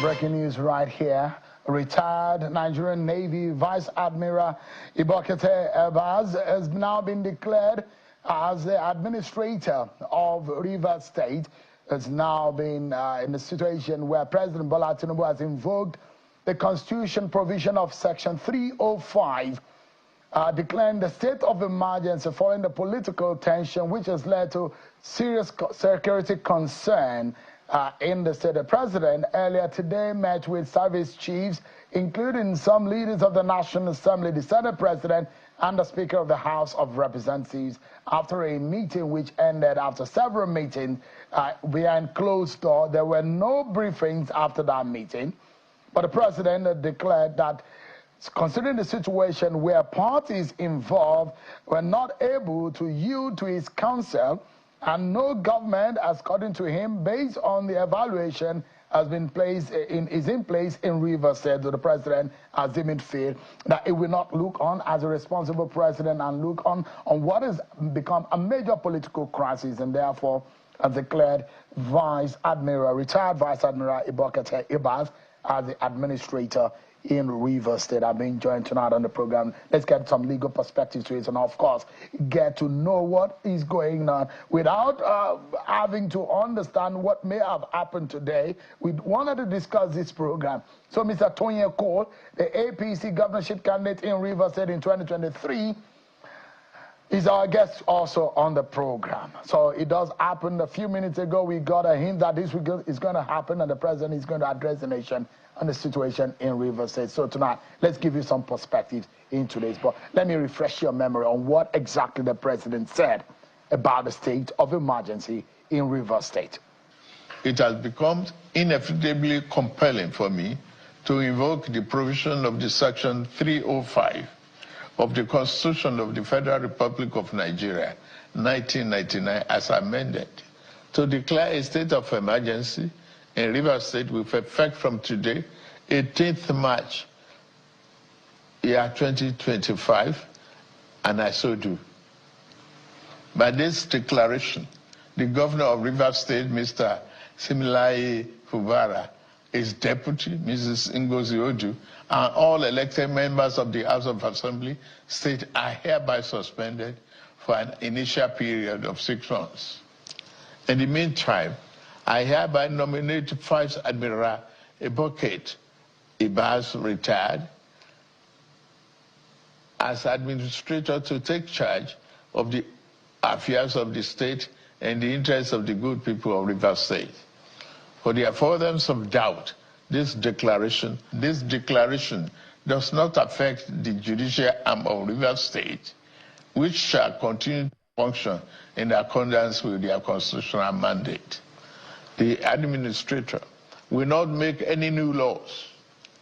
breaking news right here. Retired Nigerian Navy Vice Admiral Ibokete Ebaz has now been declared as the administrator of Rivers State. It's now been in a situation where President Bola Tinubu has invoked the Constitution provision of Section 305, declaring the state of emergency following the political tension which has led to serious security concern in the state. The president earlier today met with service chiefs, including some leaders of the National Assembly, the Senate President, and the Speaker of the House of Representatives after a meeting which ended after several meetings behind closed doors. There were no briefings after that meeting, but the president declared that considering the situation where parties involved were not able to yield to his counsel, and no government, according to him, based on the evaluation, is in place in Rivers State. The president has deemed it fair that it will not look on as a responsible president and look on what has become a major political crisis, and therefore has declared retired Vice Admiral Ibokete Ebaz as the administrator in Rivers State. I'm being joined tonight on the program. Let's get some legal perspectives to it, and of course, get to know what is going on without having to understand what may have happened today. We wanted to discuss this program. So Mr. Tony Cole, the APC governorship candidate in Rivers State in 2023, is our guest also on the program. So it does happen. A few minutes ago, we got a hint that this is going to happen, and the president is going to address the nation on the situation in Rivers State. So tonight, let's give you some perspectives into this. But let me refresh your memory on what exactly the president said about the state of emergency in Rivers State. It has become inevitably compelling for me to invoke the provision of the Section 305 of the Constitution of the Federal Republic of Nigeria, 1999, as amended, to declare a state of emergency in Rivers State with effect from today, 18th March, year 2025, and I so do. By this declaration, the governor of Rivers State, Mr. Siminalayi Fubara, his deputy, Mrs. Ngozi Odu, and all elected members of the House of Assembly State are hereby suspended for an initial period of 6 months. In the meantime, I hereby nominate Vice Admiral Ibokete Ebaz, retired, as administrator to take charge of the affairs of the state and the interests of the good people of Rivers State. For the avoidance of doubt, this declaration does not affect the judicial arm of Rivers State, which shall continue to function in accordance with their constitutional mandate. The administrator will not make any new laws.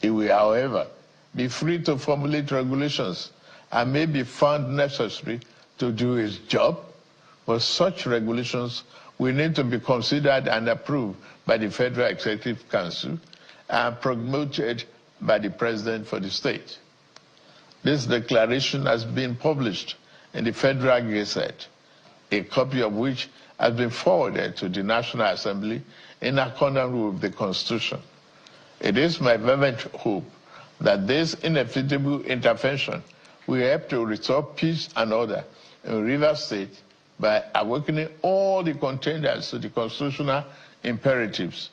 He will, however, be free to formulate regulations and may be found necessary to do his job, but such regulations will need to be considered and approved by the Federal Executive Council and promoted by the President for the state. This declaration has been published in the Federal Gazette, a copy of which has been forwarded to the National Assembly in accordance with the Constitution. It is my fervent hope that this inevitable intervention will help to restore peace and order in Rivers State by awakening all the contenders to the constitutional imperatives,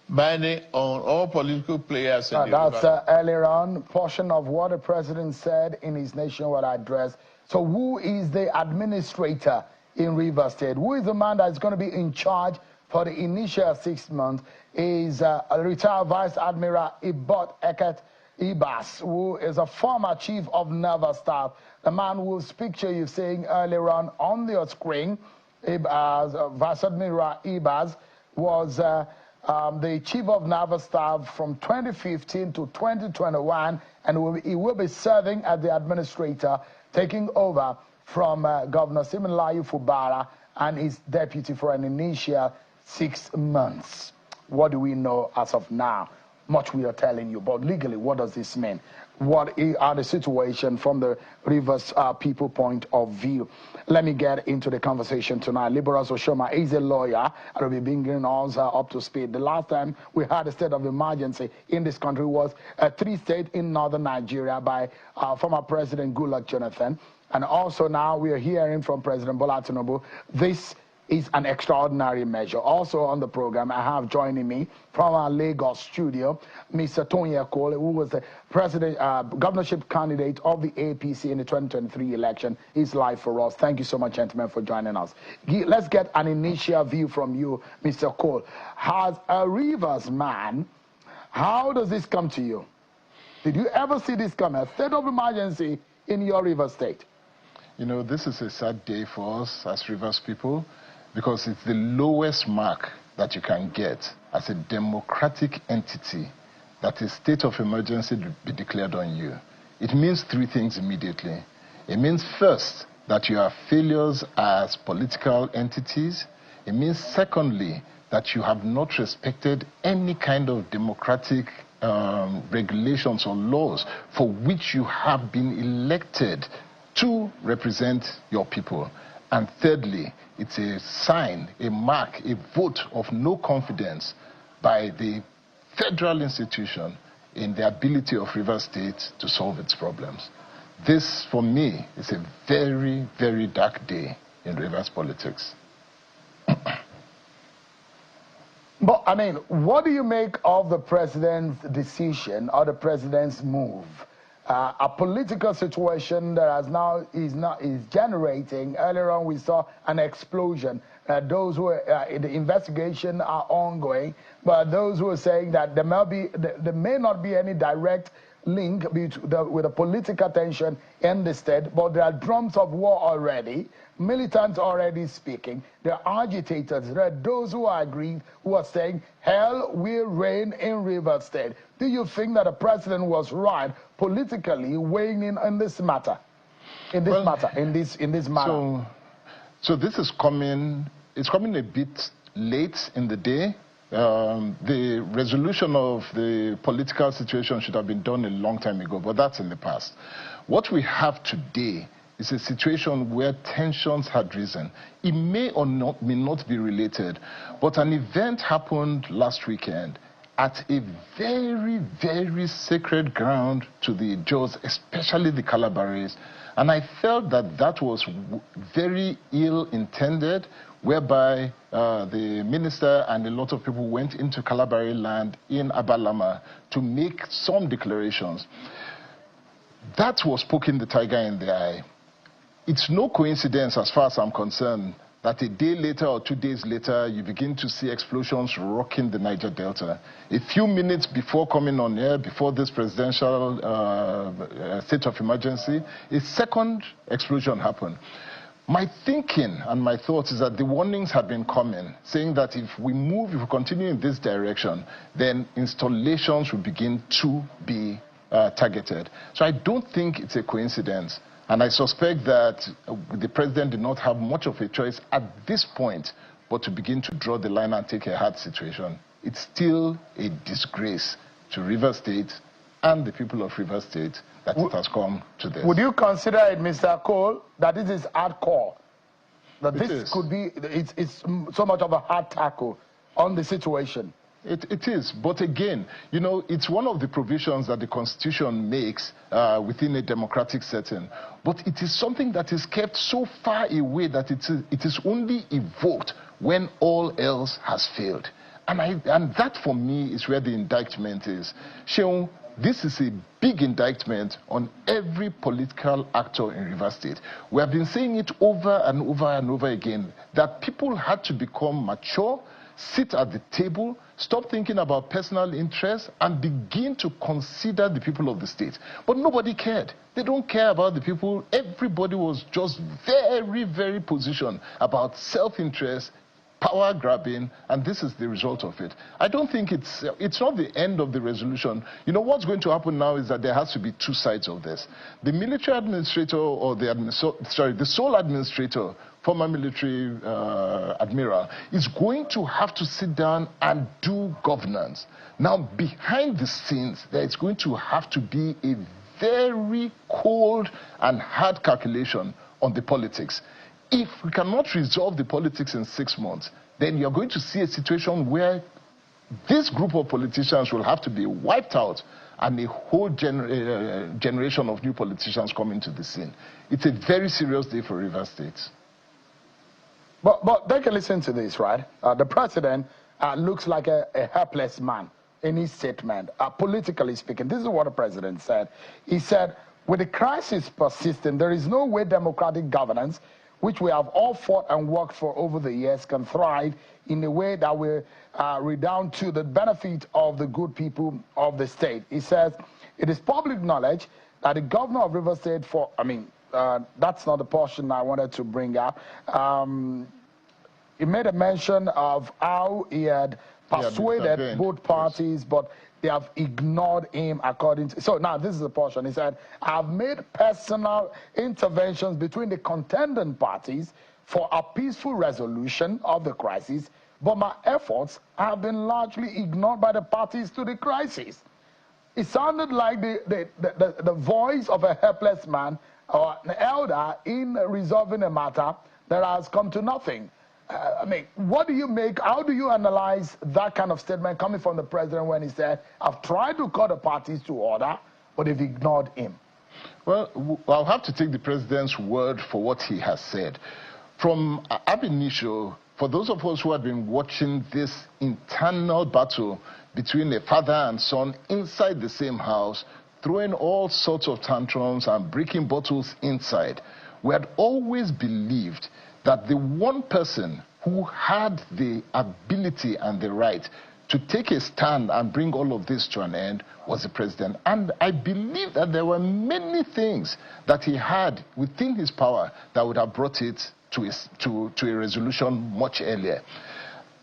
binding on all political players in the That's earlier on, portion of what the president said in his nationwide address. So who is the administrator in Rivers State? Who is the man that's going to be in charge for the initial 6 months? Is retired Vice Admiral Ibokete Ebaz, who is a former chief of naval staff. The man whose picture you're seeing earlier on your screen, Vice Admiral Ebaz, was the chief of naval staff from 2015 to 2021, and he will be serving as the administrator, taking over from Governor Siminalayi Fubara and his deputy for an initial 6 months. What do we know as of now? much we are telling you, but legally, what does this mean? What are the situation from the Rivers people point of view? Let me get into the conversation tonight. Liberals Oshoma is a lawyer and will be bringing us up to speed. The last time we had a state of emergency in this country was 3 states in northern Nigeria by former President Goodluck Jonathan. And also now we are hearing from President Bola Tinubu. This is an extraordinary measure. Also on the program, I have joining me from our Lagos studio, Mr. Tony Cole, who was the governorship candidate of the APC in the 2023 election. He's live for us. Thank you so much, gentlemen, for joining us. Let's get an initial view from you, Mr. Cole. As a Rivers man, how does this come to you? Did you ever see this come, a state of emergency in your Rivers state? You know, this is a sad day for us as Rivers people, because it's the lowest mark that you can get as a democratic entity that a state of emergency be declared on you. It means 3 things immediately. It means first that you are failures as political entities. It means secondly that you have not respected any kind of democratic regulations or laws for which you have been elected to represent your people. And thirdly, it's a sign, a mark, a vote of no confidence by the federal institution in the ability of Rivers State to solve its problems. This, for me, is a very, very dark day in Rivers politics. But, I mean, what do you make of the president's decision or the president's move? A political situation that has now is generating. Earlier on, we saw an explosion. Those who are in the investigation are ongoing, but those who are saying that there may not be any direct link with the political tension in the state, but there are drums of war already, militants already speaking, there are agitators, there are those who are aggrieved, who are saying hell will reign in Rivers State. Do you think that the president was right politically weighing in this matter? In this matter? So this is coming, it's coming a bit late in the day. The resolution of the political situation should have been done a long time ago, but that's in the past. What we have today is a situation where tensions had risen. It may not be related, but an event happened last weekend at a very, very sacred ground to the Jaws, especially the Calabaris. And I felt that that was very ill-intended, whereby the minister and a lot of people went into Calabari land in Abalama to make some declarations. That was poking the tiger in the eye. It's no coincidence, as far as I'm concerned, that a day later or 2 days later, you begin to see explosions rocking the Niger Delta. A few minutes before coming on air, before this presidential state of emergency, a second explosion happened. My thinking and my thoughts is that the warnings had been coming, saying that if we continue in this direction, then installations will begin to be targeted. So I don't think it's a coincidence. And I suspect that the president did not have much of a choice at this point but to begin to draw the line and take a hard situation. It's still a disgrace to Rivers State and the people of Rivers State that it has come to this. Would you consider it, Mr. Cole, that this is hardcore? That this could be, it's so much of a hard tackle on the situation? It is, but again, you know, it's one of the provisions that the Constitution makes within a democratic setting. But it is something that is kept so far away that it is only evoked when all else has failed. And that, for me, is where the indictment is. Sheung, this is a big indictment on every political actor in Rivers State. We have been saying it over and over and over again, that people had to become mature, sit at the table, stop thinking about personal interests, and begin to consider the people of the state. But nobody cared. They don't care about the people. Everybody was just very, very positioned about self-interest, power grabbing, and this is the result of it. I don't think it's not the end of the resolution. You know, what's going to happen now is that there has to be two sides of this. The military administrator or the sole administrator former military admiral, is going to have to sit down and do governance. Now, behind the scenes, there is going to have to be a very cold and hard calculation on the politics. If we cannot resolve the politics in 6 months, then you're going to see a situation where this group of politicians will have to be wiped out and a whole generation of new politicians come into the scene. It's a very serious day for Rivers State. But take a listen to this, right? The president looks like a helpless man in his statement, politically speaking. This is what the president said. He said, with the crisis persisting, there is no way democratic governance, which we have all fought and worked for over the years, can thrive in a way that will redound to the benefit of the good people of the state. He says, it is public knowledge that the governor of Rivers State that's not the portion I wanted to bring up. He made a mention of how he had persuaded both parties, but they have ignored him according to... So now this is the portion. He said, I've made personal interventions between the contending parties for a peaceful resolution of the crisis, but my efforts have been largely ignored by the parties to the crisis. It sounded like the voice of a helpless man or an elder in resolving a matter that has come to nothing. What do you make, how do you analyze that kind of statement coming from the president when he said, I've tried to call the parties to order, but they've ignored him? Well, I'll have to take the president's word for what he has said. From ab initio, for those of us who have been watching this internal battle between a father and son inside the same house, throwing all sorts of tantrums and breaking bottles inside, we had always believed that the one person who had the ability and the right to take a stand and bring all of this to an end was the president. And I believe that there were many things that he had within his power that would have brought it to a resolution much earlier.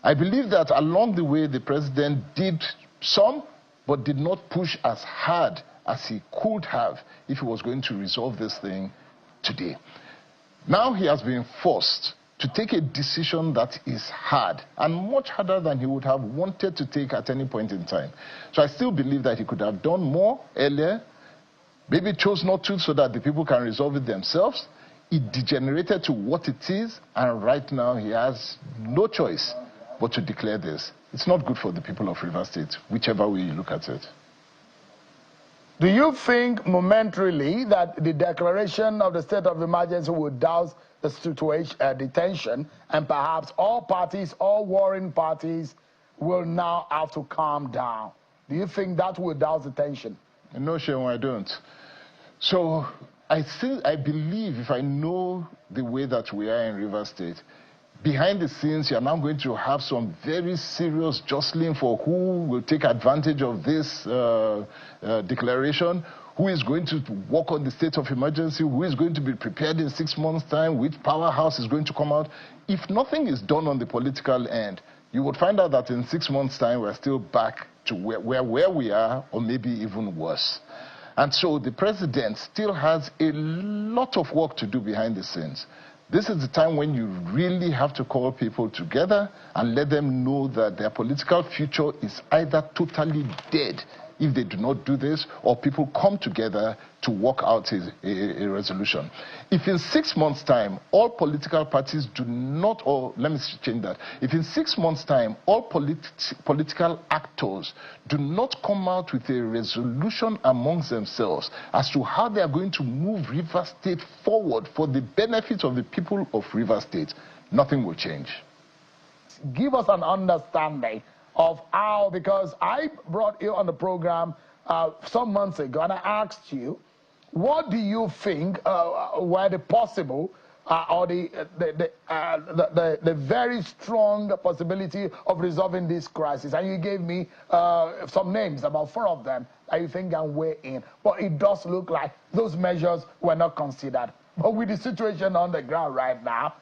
I believe that along the way, the president did some, but did not push as hard as he could have if he was going to resolve this thing today. Now he has been forced to take a decision that is hard and much harder than he would have wanted to take at any point in time. So I still believe that he could have done more earlier, maybe chose not to so that the people can resolve it themselves. It degenerated to what it is, and right now he has no choice but to declare this. It's not good for the people of Rivers State, whichever way you look at it. Do you think momentarily that the declaration of the state of emergency would douse the situation, the tension, and perhaps all parties, all warring parties, will now have to calm down? Do you think that will douse the tension? No, Seun, I don't. So I believe, if I know the way that we are in Rivers State, behind the scenes, you are now going to have some very serious jostling for who will take advantage of this declaration, who is going to work on the state of emergency, who is going to be prepared in 6 months' time, which powerhouse is going to come out. If nothing is done on the political end, you would find out that in 6 months' time, we're still back to where we are, or maybe even worse. And so the president still has a lot of work to do behind the scenes. This is the time when you really have to call people together and let them know that their political future is either totally dead if they do not do this, or people come together to work out a resolution. If in 6 months' time, all political parties do not, or let me change that, if in 6 months' time, all political actors do not come out with a resolution amongst themselves as to how they are going to move Rivers State forward for the benefit of the people of Rivers State, nothing will change. Give us an understanding of how, because I brought you on the program some months ago and I asked you, what do you think were the possible or the very strong possibility of resolving this crisis? And you gave me some names, about 4 of them, that you think can weigh in. But it does look like those measures were not considered. But with the situation on the ground right now,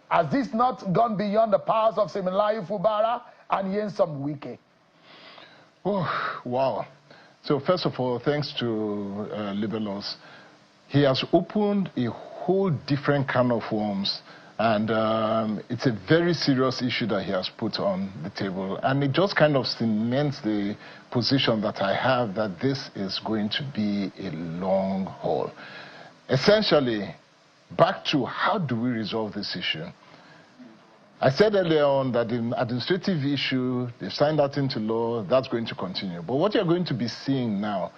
has this not gone beyond the powers of Siminalayi Fubara and Nyesom Wike? Oh, wow. So first of all, thanks to Libelous. He has opened a whole different can of worms And it's a very serious issue that he has put on the table. And it just kind of cements the position that I have that this is going to be a long haul. Essentially, back to how do we resolve this issue? I said earlier on that the administrative issue, they've signed that into law, that's going to continue. But what you're going to be seeing now,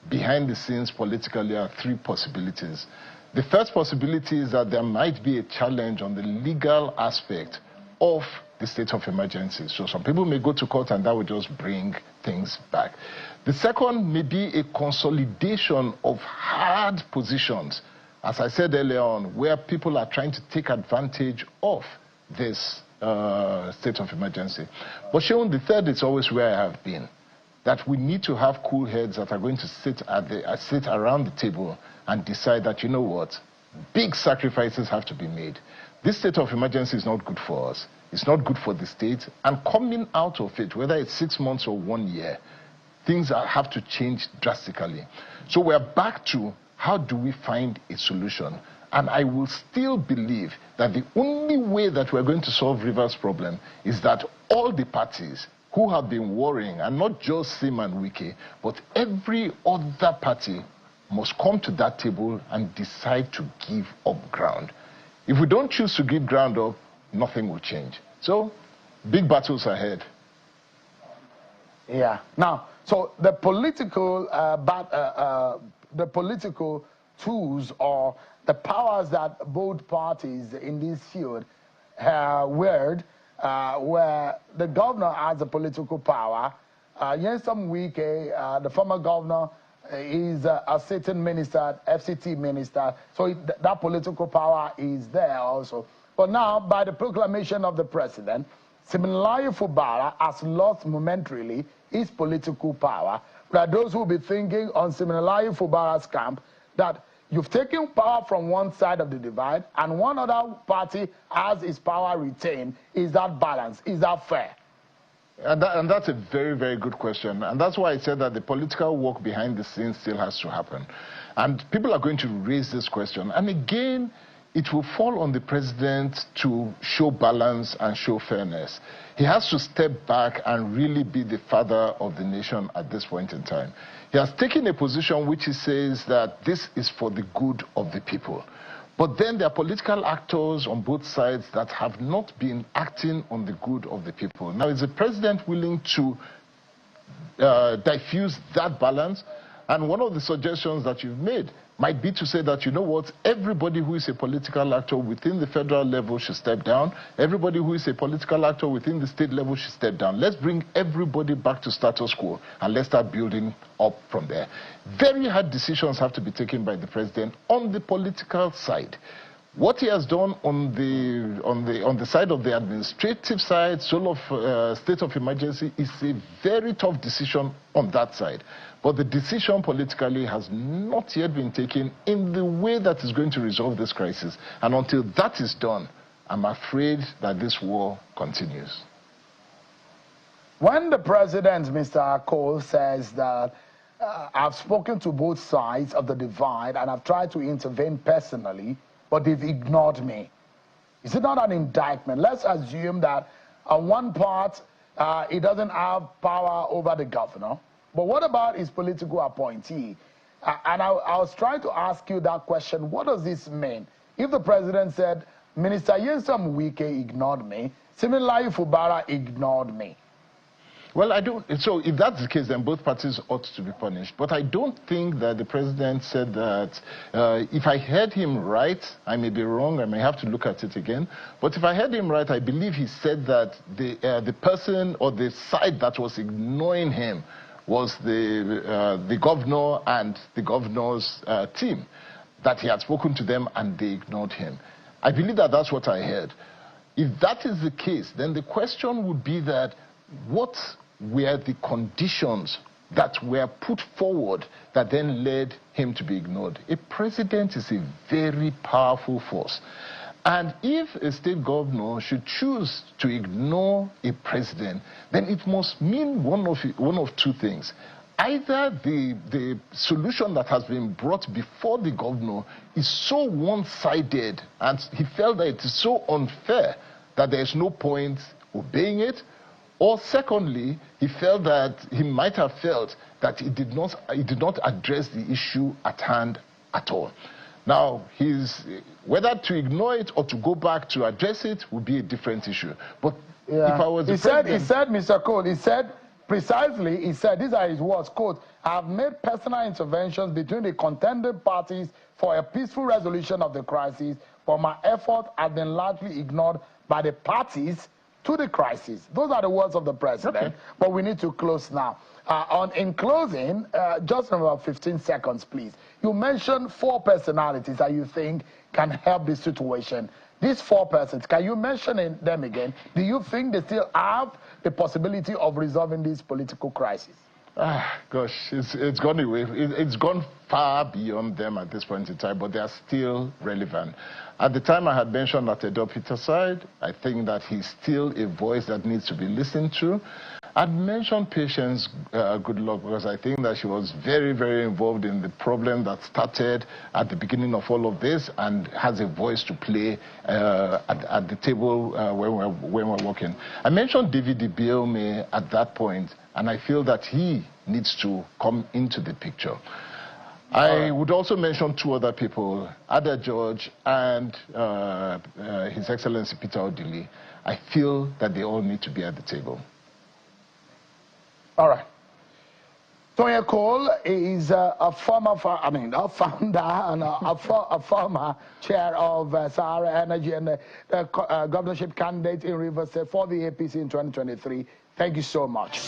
behind the scenes politically, are three possibilities. The first possibility is that there might be a challenge on the legal aspect of the state of emergency. So some people may go to court and that will just bring things back. The second may be a consolidation of hard positions, as I said earlier on, where people are trying to take advantage of this state of emergency. But Seun, the third is always where I have been, that we need to have cool heads that are going to sit around the table and decide that, you know what, big sacrifices have to be made. This state of emergency is not good for us. It's not good for the state. And coming out of it, whether it's 6 months or 1 year, things have to change drastically. So we're back to how do we find a solution? And I will still believe that the only way that we're going to solve Rivers' problem is that all the parties who have been worrying, and not just Sim and Wike, but every other party must come to that table and decide to give up ground. If we don't choose to give ground up, nothing will change. So, big battles ahead. Yeah. Now, so the political tools or the powers that both parties in this field wield, where the governor has a political power. Nyesom Wike, the former governor, is a sitting minister, FCT minister, so that political power is there also. But now, by the proclamation of the president, Siminalayi Fubara has lost momentarily his political power. There are those who will be thinking on Siminalayi Fubara's camp that you've taken power from one side of the divide and one other party has its power retained. Is that balance? Is that fair? And that's a very, very good question. And that's why I said that the political work behind the scenes still has to happen. And people are going to raise this question. And again, it will fall on the president to show balance and show fairness. He has to step back and really be the father of the nation at this point in time. He has taken a position which he says that this is for the good of the people. But then there are political actors on both sides that have not been acting on the good of the people. Now, is the president willing to diffuse that balance? And one of the suggestions that you've made might be to say that, you know what, everybody who is a political actor within the federal level should step down. Everybody who is a political actor within the state level should step down. Let's bring everybody back to status quo and let's start building up from there. Very hard decisions have to be taken by the president on the political side. What he has done on the side of the administrative side, state of emergency, is a very tough decision on that side. But the decision politically has not yet been taken in the way that is going to resolve this crisis. And until that is done, I'm afraid that this war continues. When the president, Mr. Cole, says that I've spoken to both sides of the divide and I've tried to intervene personally, but they've ignored me, is it not an indictment? Let's assume that on one part, he doesn't have power over the governor. But what about his political appointee? And I was trying to ask you that question. What does this mean? If the president said, Minister Nyesom Wike ignored me, Siminalayi Fubara ignored me. Well, I don't. So if that's the case, then both parties ought to be punished. But I don't think that the president said that. If I heard him right, I may be wrong. I may have to look at it again. But if I heard him right, I believe he said that the person or the side that was ignoring him was the governor and the governor's team, that he had spoken to them and they ignored him. I believe that that's what I heard. If that is the case, then the question would be that what were the conditions that were put forward that then led him to be ignored? A president is a very powerful force. And if a state governor should choose to ignore a president, then it must mean one of two things. either the solution that has been brought before the governor is so one-sided, and he felt that it is so unfair that there is no point obeying it, or secondly, he felt that he might have felt that he did not address the issue at hand at all. Now, whether to ignore it or to go back to address it would be a different issue. But if I was the president... He said, Mr. Cole, he said, precisely, he said, these are his words, quote, "I have made personal interventions between the contending parties for a peaceful resolution of the crisis, but my effort has been largely ignored by the parties to the crisis." Those are the words of the president. Okay. But we need to close now. In closing, just in about 15 seconds, please. You mentioned 4 personalities that you think can help this situation. These 4 persons, can you mention them again? Do you think they still have the possibility of resolving this political crisis? Gosh, it's gone away. It's gone far beyond them at this point in time, but they are still relevant. At the time I had mentioned at Edo Peter side, I think that he's still a voice that needs to be listened to. I'd mentioned Patience Goodluck because I think that she was very, very involved in the problem that started at the beginning of all of this and has a voice to play at the table when we're working. I mentioned David Ibiaume at that point, and I feel that he needs to come into the picture. I would also mention 2 other people, Ada George and His Excellency Peter Odili. I feel that they all need to be at the table. All right. Toyin Cole is a founder and a former chair of Sahara Energy and the governorship candidate in Rivers State for the APC in 2023. Thank you so much.